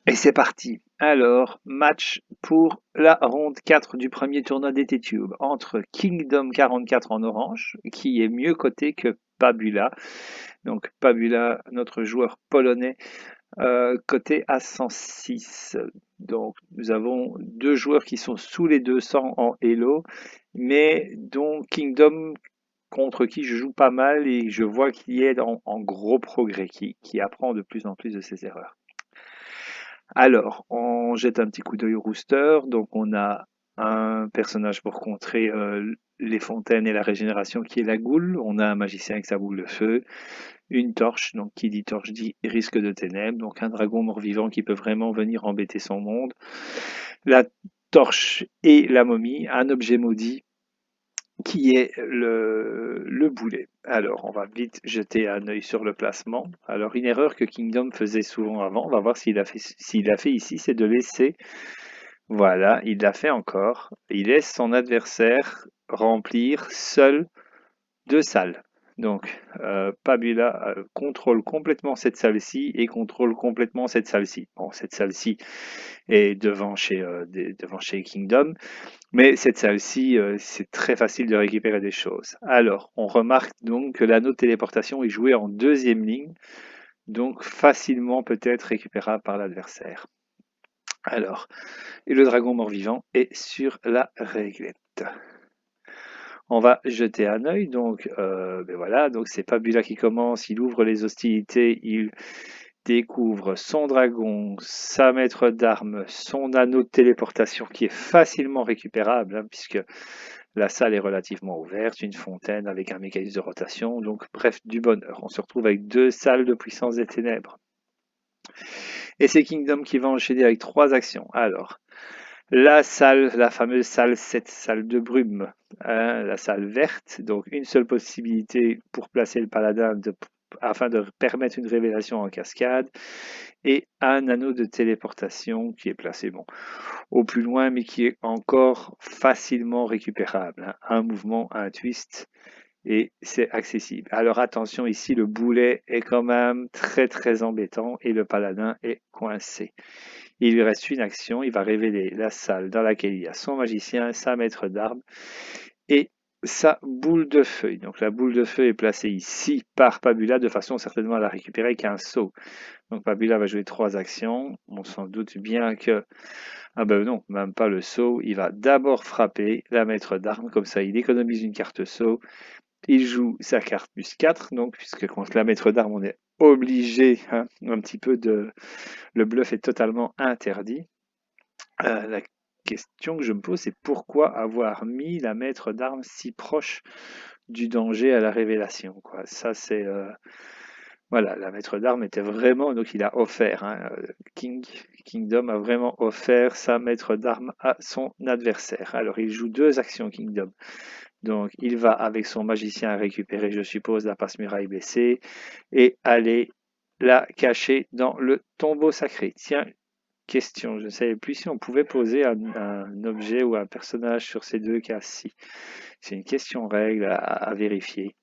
Et c'est parti. Alors, match pour la ronde 4 du premier tournoi d'été Tube entre Kingdom 44 en orange, qui est mieux coté que Pabula. Donc Pabula, notre joueur polonais, coté à 106. Donc nous avons deux joueurs qui sont sous les 200 en Elo, mais dont Kingdom contre qui je joue pas mal et je vois qu'il est en gros progrès, qui apprend de plus en plus de ses erreurs. Alors, on jette un petit coup d'œil au rooster. Donc, on a un personnage pour contrer les fontaines et la régénération qui est la goule. On a un magicien avec sa boule de feu. Une torche, donc qui dit torche dit risque de ténèbres. Donc, un dragon mort-vivant qui peut vraiment venir embêter son monde. La torche et la momie, un objet maudit qui est le boulet. Alors, on va vite jeter un œil sur le placement. Alors, une erreur que Kingdom faisait souvent avant, on va voir s'il a fait ici, c'est de laisser, voilà, il l'a fait encore, il laisse son adversaire remplir seul deux salles. Donc, Pabula contrôle complètement cette salle-ci et contrôle complètement cette salle-ci. Bon, cette salle-ci est devant chez Kingdom, mais cette salle-ci, c'est très facile de récupérer des choses. Alors, on remarque donc que l'anneau de téléportation est joué en deuxième ligne, donc facilement peut-être récupérable par l'adversaire. Alors, et le dragon mort-vivant est sur la réglette. On va jeter un œil, donc ben voilà, donc c'est Pabula qui commence, il ouvre les hostilités, il découvre son dragon, sa maître d'armes, son anneau de téléportation qui est facilement récupérable, hein, puisque la salle est relativement ouverte, une fontaine avec un mécanisme de rotation, donc bref, du bonheur. On se retrouve avec deux salles de puissance des ténèbres. Et c'est Kingdom qui va enchaîner avec trois actions. Alors, la salle, la fameuse salle 7, salle de brume, hein, la salle verte, donc une seule possibilité pour placer le paladin afin de permettre une révélation en cascade, et un anneau de téléportation qui est placé bon, au plus loin, mais qui est encore facilement récupérable. Hein. Un mouvement, un twist, et c'est accessible. Alors attention, ici, le boulet est quand même très très embêtant et le paladin est coincé. Il lui reste une action, il va révéler la salle dans laquelle il y a son magicien, sa maître d'armes et sa boule de feu. Donc la boule de feu est placée ici par Pabula de façon certainement à la récupérer avec un saut. Donc Pabula va jouer trois actions. On s'en doute bien que... Ah ben non, même pas le saut. Il va d'abord frapper la maître d'armes, comme ça il économise une carte saut. Il joue sa carte plus 4, donc puisque contre la maître d'armes on est obligé un petit peu de... Le bluff est totalement interdit. La question que je me pose, c'est pourquoi avoir mis la maître d'armes si proche du danger à la révélation, quoi. Ça, c'est... voilà, la maître d'armes était vraiment... Donc, il a offert, hein, Kingdom a vraiment offert sa maître d'armes à son adversaire. Alors, il joue deux actions Kingdom. Donc, il va avec son magicien récupérer, je suppose, la passe-muraille blessée et aller la cacher dans le tombeau sacré. Tiens, question, je ne savais plus si on pouvait poser un objet ou un personnage sur ces deux cas-ci. C'est une question règle à vérifier.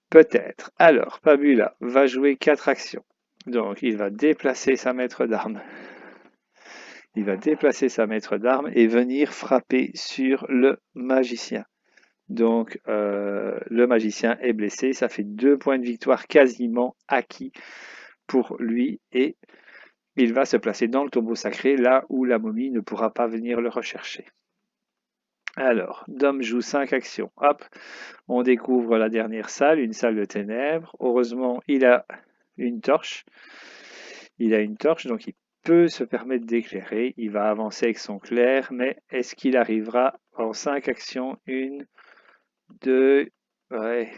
Peut-être. Alors, Pabula va jouer quatre actions. Donc, il va déplacer sa maître d'armes. Il va déplacer sa maître d'armes et venir frapper sur le magicien. Donc, le magicien est blessé. Ça fait 2 points de victoire quasiment acquis pour lui. Et il va se placer dans le tombeau sacré, là où la momie ne pourra pas venir le rechercher. Alors, Dom joue 5 actions. Hop, on découvre la dernière salle, une salle de ténèbres. Heureusement, il a une torche. Il a une torche, donc il peut se permettre d'éclairer. Il va avancer avec son clair, mais est-ce qu'il arrivera en 5 actions? Une, deux... Ouais,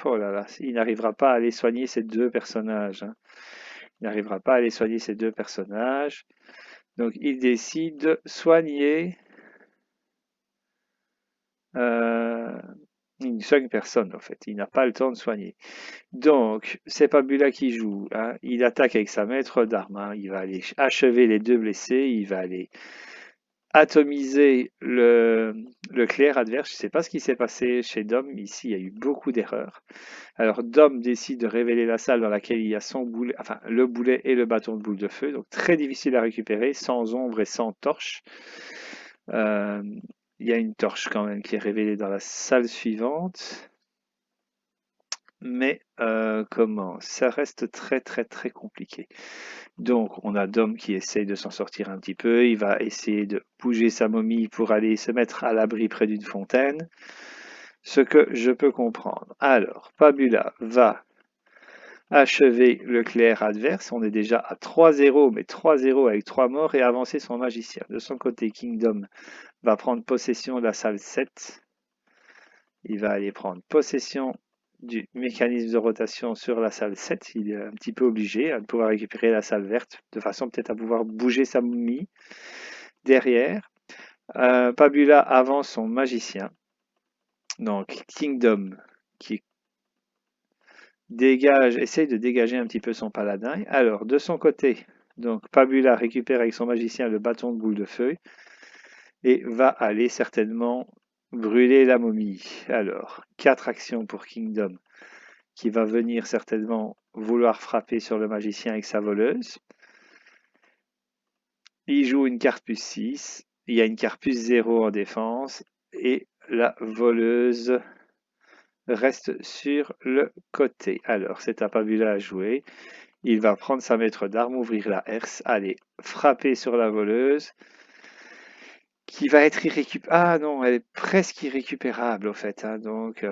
oh là là, il n'arrivera pas à aller soigner ces deux personnages. Hein. Il n'arrivera pas à aller soigner ces deux personnages. Donc il décide de soigner... il ne soigne personne en fait, il n'a pas le temps de soigner. Donc c'est Pabula qui joue, hein. Il attaque avec sa maître d'armes, hein. Il va aller achever les deux blessés, il va aller atomiser le clair adverse. Je ne sais pas ce qui s'est passé chez Dom. Ici, il y a eu beaucoup d'erreurs. Alors, Dom décide de révéler la salle dans laquelle il y a son boulet, enfin, le boulet et le bâton de boule de feu. Donc, très difficile à récupérer, sans ombre et sans torche. Euh, il y a une torche quand même qui est révélée dans la salle suivante. Mais comment? Ça reste très très très compliqué. Donc on a Dom qui essaye de s'en sortir un petit peu. Il va essayer de bouger sa momie pour aller se mettre à l'abri près d'une fontaine. Ce que je peux comprendre. Alors, Pabula va achever le clair adverse. On est déjà à 3-0, mais 3-0 avec 3 morts et avancer son magicien. De son côté, Kingdom va prendre possession de la salle 7. Il va aller prendre possession du mécanisme de rotation sur la salle 7. Il est un petit peu obligé de pouvoir récupérer la salle verte, de façon peut-être à pouvoir bouger sa momie derrière. Pabula avance son magicien. Donc Kingdom qui essaye de dégager un petit peu son paladin. Alors de son côté, donc Pabula récupère avec son magicien le bâton de boule de feu et va aller certainement brûler la momie. Alors, 4 actions pour Kingdom qui va venir certainement vouloir frapper sur le magicien avec sa voleuse. Il joue une carte plus 6, il y a une carte plus 0 en défense, et la voleuse reste sur le côté. Alors, c'est à Pabula à jouer. Il va prendre sa maître d'armes, ouvrir la herse, aller frapper sur la voleuse, qui va être irrécupérable. Ah non, elle est presque irrécupérable au fait. Hein, donc,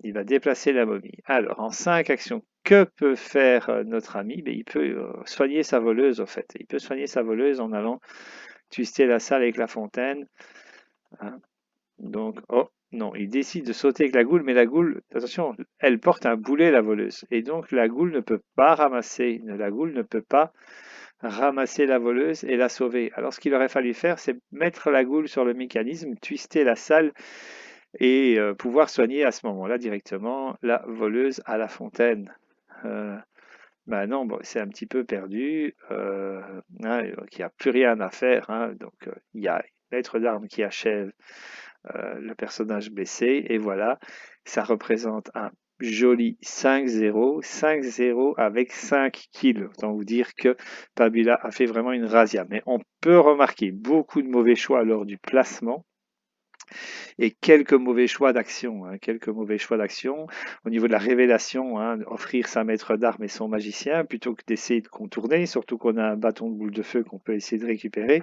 il va déplacer la momie. Alors, en 5 actions, que peut faire notre ami? Il peut soigner sa voleuse au fait. Il peut soigner sa voleuse en allant twister la salle avec la fontaine. Hein. Donc, oh non, il décide de sauter avec la goule, mais la goule, attention, elle porte un boulet, la voleuse. Et donc, la goule ne peut pas ramasser. La goule ne peut pas ramasser la voleuse et la sauver. Alors ce qu'il aurait fallu faire, c'est mettre la goule sur le mécanisme, twister la salle et pouvoir soigner à ce moment-là directement la voleuse à la fontaine. Non, bon, c'est un petit peu perdu. Hein, il n'y a plus rien à faire. Hein, donc il y a une maître d'armes qui achève le personnage blessé et voilà, ça représente un joli 5-0, 5-0 avec 5 kills. Autant vous dire que Pabula a fait vraiment une razzia. Mais on peut remarquer beaucoup de mauvais choix lors du placement et quelques mauvais choix d'action. Hein, quelques mauvais choix d'action au niveau de la révélation, hein, offrir sa maître d'armes et son magicien plutôt que d'essayer de contourner, surtout qu'on a un bâton de boule de feu qu'on peut essayer de récupérer.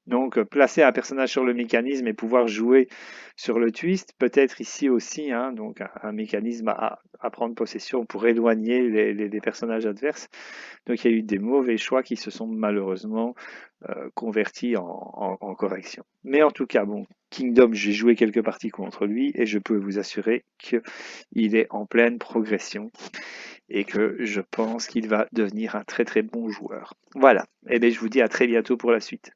Donc, placer un personnage sur le mécanisme et pouvoir jouer sur le twist, peut-être ici aussi, hein, donc un mécanisme à prendre possession pour éloigner les personnages adverses. Donc, il y a eu des mauvais choix qui se sont malheureusement convertis en correction. Mais en tout cas, bon, Kingdom, j'ai joué quelques parties contre lui et je peux vous assurer qu'il est en pleine progression et que je pense qu'il va devenir un très très bon joueur. Voilà, et bien je vous dis à très bientôt pour la suite.